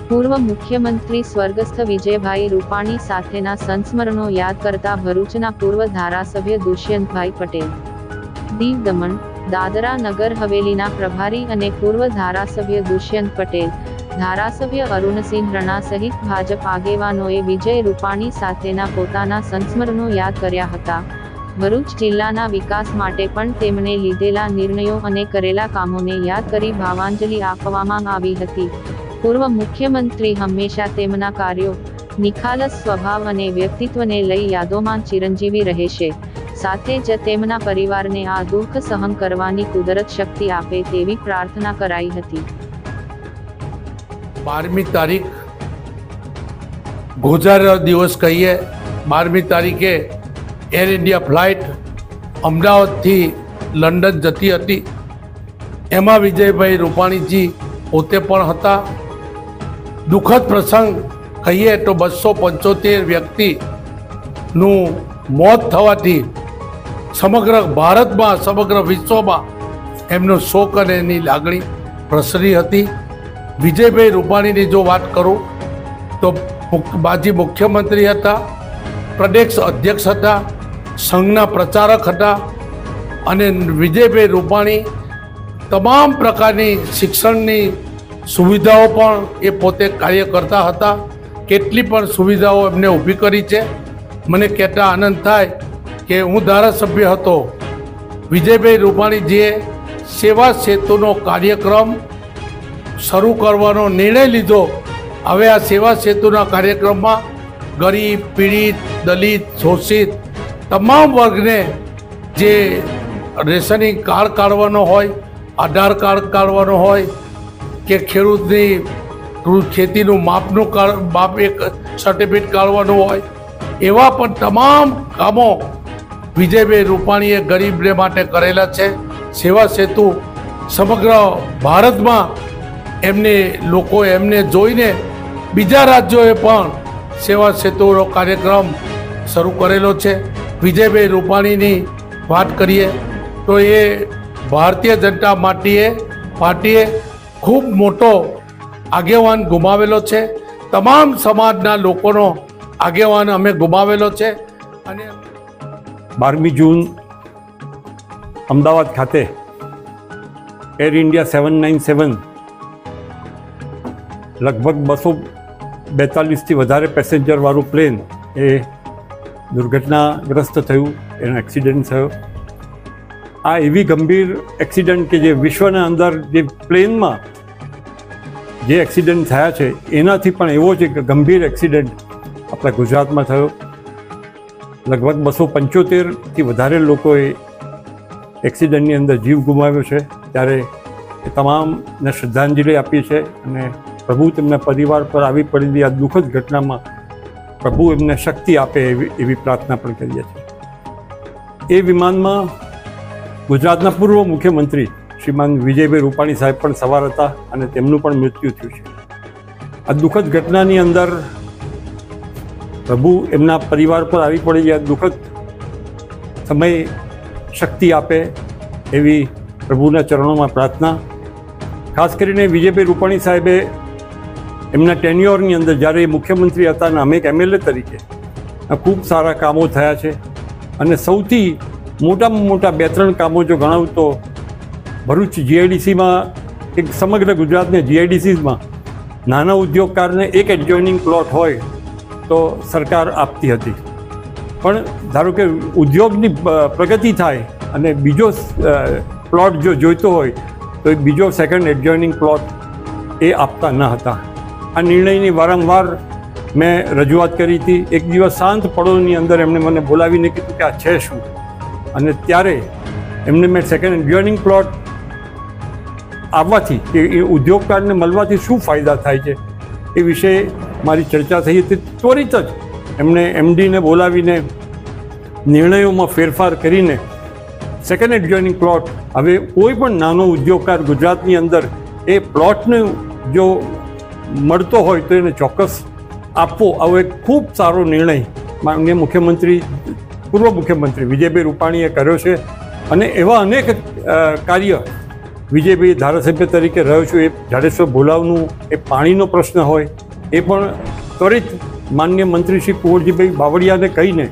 પૂર્વ મુખ્યમંત્રી સ્વર્ગસ્થ વિજયભાઈ રૂપાણી સાથેના સંસ્મરણો યાદ કરતા ભરૂચના પૂર્વ ધારાસભ્ય દુષ્યંતભાઈ પટેલ, દીવ દમણ દાદરા નગર હવેલીના પ્રભારી અને પૂર્વ ધારાસભ્ય દુષ્યંત પટેલ, ધારાસભ્ય અરુણસિંહ રણા સહિત ભાજપ આગેવાનોએ વિજય રૂપાણી સાથેના પોતાના સંસ્મરણો યાદ કર્યા હતા। ભરૂચ જિલ્લાના વિકાસ માટે પણ તેમણે લીધેલા નિર્ણયો અને કરેલા કામોને યાદ કરી ભાવાંજલિ આપવામાં આવી હતી। પૂર્વ મુખ્યમંત્રી હંમેશા તેમના કાર્યો, નિખાલસ સ્વભાવ અને વ્યક્તિત્વને લઈ યાદોમાં ચિરંજીવી રહેશે। સાથે જ તેમના પરિવારને આ દુઃખ સહન કરવાની કુદરત શક્તિ આપે તેવી પ્રાર્થના કરાઈ હતી। 12મી તારીખ ગોઝાર દિવસ કહીએ। 12મી તારીખે એર ઇન્ડિયા ફ્લાઇટ અમદાવાદથી લંડન જતી હતી। એમાં વિજયભાઈ રૂપાણીજી પોતે પણ હતા। દુઃખદ પ્રસંગ કહીએ તો 275 વ્યક્તિનું મોત થવાથી સમગ્ર ભારતમાં, સમગ્ર વિશ્વમાં એમનો શોક અને એની લાગણી પ્રસરી હતી। વિજયભાઈ રૂપાણીની જો વાત કરું તો માજી મુખ્યમંત્રી હતા, પ્રદેશ અધ્યક્ષ હતા, સંઘના પ્રચારક હતા અને વિજયભાઈ રૂપાણી તમામ પ્રકારની શિક્ષણની સુવિધાઓ પણ એ પોતે કાર્ય કરતા હતા। કેટલી પણ સુવિધાઓ એમને ઊભી કરી છે। મને કહેતા આનંદ થાય કે હું ધારાસભ્ય હતો, વિજયભાઈ રૂપાણીજીએ સેવા સેતુનો કાર્યક્રમ શરૂ કરવાનો નિર્ણય લીધો। હવે આ સેવા સેતુના કાર્યક્રમમાં ગરીબ, પીડિત, દલિત, શોષિત તમામ વર્ગને જે રેશનિંગ કાર્ડ કાઢવાનો હોય, આધાર કાર્ડ કાઢવાનો હોય કે ખેડૂતની ખેતીનું માપ એક સર્ટિફિકેટ કાઢવાનું હોય, એવા પણ તમામ કામો વિજયભાઈ રૂપાણીએ ગરીબને માટે કરેલા છે। સેવા સેતુ સમગ્ર ભારતમાં એમને જોઈને બીજા રાજ્યોએ પણ સેવા સેતુનો કાર્યક્રમ શરૂ કરેલો છે। વિજયભાઈ રૂપાણીની વાત કરીએ તો એ ભારતીય જનતા પાર્ટીએ ખૂબ મોટો આગેવાન ગુમાવેલો છે। તમામ સમાજના લોકોનો આગેવાન અમે ગુમાવેલો છે। અને 12મી જૂન અમદાવાદ ખાતે એર ઇન્ડિયા 797 લગભગ 242થી વધારે પેસેન્જરવાળું પ્લેન એ દુર્ઘટનાગ્રસ્ત થયું, એનો એક્સિડન્ટ થયો। આ એવી ગંભીર એક્સિડન્ટ કે જે વિશ્વના અંદર જે પ્લેનમાં જે એક્સિડન્ટ થયા છે એનાથી પણ એવો જ એક ગંભીર એક્સિડન્ટ આપણા ગુજરાતમાં થયો। લગભગ 275થી વધારે લોકોએ એક્સિડન્ટની અંદર જીવ ગુમાવ્યો છે। ત્યારે એ તમામને શ્રદ્ધાંજલિ આપી છે અને પ્રભુ તેમના પરિવાર પર આવી પડેલી આ દુઃખદ ઘટનામાં પ્રભુ એમને શક્તિ આપે એવી પ્રાર્થના પણ કરીએ છીએ। એ વિમાનમાં ગુજરાતના પૂર્વ મુખ્યમંત્રી શ્રીમાન વિજયભાઈ રૂપાણી સાહેબ પણ સવાર હતા અને તેમનું પણ મૃત્યુ થયું છે। આ દુઃખદ ઘટનાની અંદર પ્રભુ એમના પરિવાર પર આવી પડેલી આ દુઃખદ સમય શક્તિ આપે એવી પ્રભુના ચરણોમાં પ્રાર્થના। ખાસ કરીને વિજયભાઈ રૂપાણી સાહેબે એમના ટેન્યોરની અંદર જ્યારે એ મુખ્યમંત્રી હતા અને અમે એક MLA તરીકે ખૂબ સારા કામો થયા છે અને સૌથી મોટામાં મોટા 2-3 કામો જો ગણાવું તો ભરૂચ GIDCમાં એક સમગ્ર ગુજરાતને GIDCમાં નાના ઉદ્યોગકારને એક એડજોઇનિંગ પ્લોટ હોય તો સરકાર આપતી હતી, પણ ધારો કે ઉદ્યોગની પ્રગતિ થાય અને બીજો પ્લોટ જો જોઈતો હોય તો એ બીજો સેકન્ડ એડજોઇનિંગ પ્લોટ એ આપતા ન હતા। આ નિર્ણયની વારંવાર મેં રજૂઆત કરી હતી। એક દિવસ શાંત પડોની અંદર એમણે મને બોલાવીને કીધું કે આ છે શું, અને ત્યારે એમને મેં સેકન્ડ એડજોઇનિંગ પ્લોટ આવવાથી કે એ ઉદ્યોગકારને મળવાથી શું ફાયદા થાય છે એ વિશે મારી ચર્ચા થઈ હતી। ત્વરિત જ એમણે MDને બોલાવીને નિર્ણયોમાં ફેરફાર કરીને સેકન્ડ એડજોઇનિંગ પ્લોટ હવે કોઈ પણ નાનો ઉદ્યોગકાર ગુજરાતની અંદર એ પ્લોટને જો મળતો હોય તો એને ચોક્કસ આપવો, આવો એક ખૂબ સારો નિર્ણય માનનીય મુખ્યમંત્રી, પૂર્વ મુખ્યમંત્રી વિજયભાઈ રૂપાણીએ કર્યો છે અને એવા અનેક કાર્ય વિજયભાઈ ધારાસભ્ય તરીકે રહ્યો છું, એ જાડેશ્વર ભોલાવનું એ પાણીનો પ્રશ્ન હોય એ પણ ત્વરિત માન્ય મંત્રી શ્રી કુંવરજીભાઈ બાવળિયાને કહીને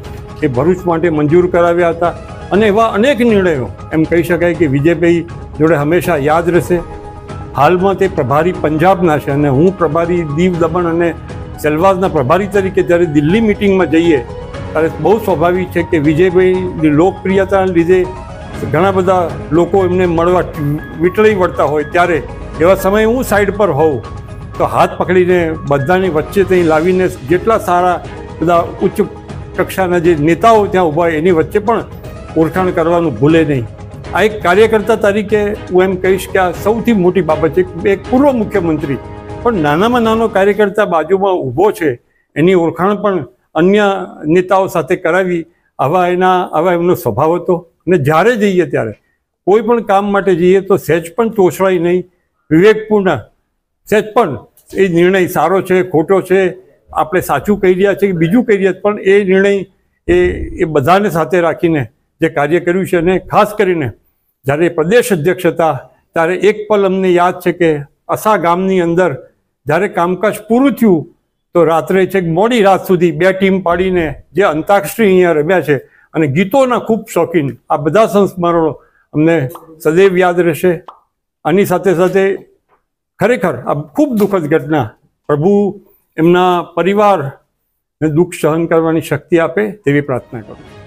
એ ભરૂચ માટે મંજૂર કરાવ્યા હતા. અને એવા અનેક નિર્ણયો એમ કહી શકાય કે વિજયભાઈ જોડે હંમેશા યાદ રહેશે. હાલમાં તે પ્રભારી પંજાબના છે અને હું પ્રભારી દીવ દમણ અને સેલવાસના પ્રભારી તરીકે જ્યારે દિલ્હી મિટિંગમાં જઈએ ત્યારે બહુ સ્વાભાવિક છે કે વિજયભાઈની લોકપ્રિયતાના લીધે ઘણા બધા લોકો એમને મળવા વીટળી વળતા હોય, ત્યારે એવા સમયે હું સાઈડ પર હોઉં તો હાથ પકડીને બધાની વચ્ચે ત્યાં લાવીને જેટલા સારા બધા ઉચ્ચ કક્ષાના જે નેતાઓ ત્યાં ઊભા હોય એની વચ્ચે પણ ઓળખાણ કરવાનું ભૂલે નહીં. આ એક કાર્યકર્તા તરીકે હું એમ કહીશ કે આ સૌથી મોટી બાબત છે. એક પૂર્વ મુખ્યમંત્રી પણ નાનામાં નાનો કાર્યકર્તા બાજુમાં ઊભો છે, એની ઓળખાણ પણ અન્ય નેતાઓ સાથે કરાવી, આવા એમનો સ્વભાવ હતો. અને જ્યારે જઈએ ત્યારે કોઈ પણ કામ માટે જઈએ તો સહેજ પણ તોછડાય નહીં, વિવેકપૂર્ણ, સહેજ પણ એ નિર્ણય સારો છે ખોટો છે, આપણે સાચું કહી રહ્યા છે કે બીજું કહી રહ્યા, પણ એ નિર્ણય એ બધાને સાથે રાખીને જે કાર્ય કર્યું છે. અને ખાસ કરીને જ્યારે પ્રદેશ અધ્યક્ષ હતા ત્યારે એક પલ અમને યાદ છે કે અસા ગામની અંદર જ્યારે કામકાજ પૂરું થયું તો રાત્રે છેક મોડી રાત સુધી 2 ટીમ પાડીને જે અંતાક્ષરી અહીંયા રમ્યા છે અને ગીતોના ખૂબ શોખીન, આ બધા સંસ્મરણો અમને સદૈવ યાદ રહેશે. આની સાથે સાથે ખરેખર આ ખૂબ દુઃખદ ઘટના, પ્રભુ એમના પરિવારને દુઃખ સહન કરવાની શક્તિ આપે તેવી પ્રાર્થના કરું.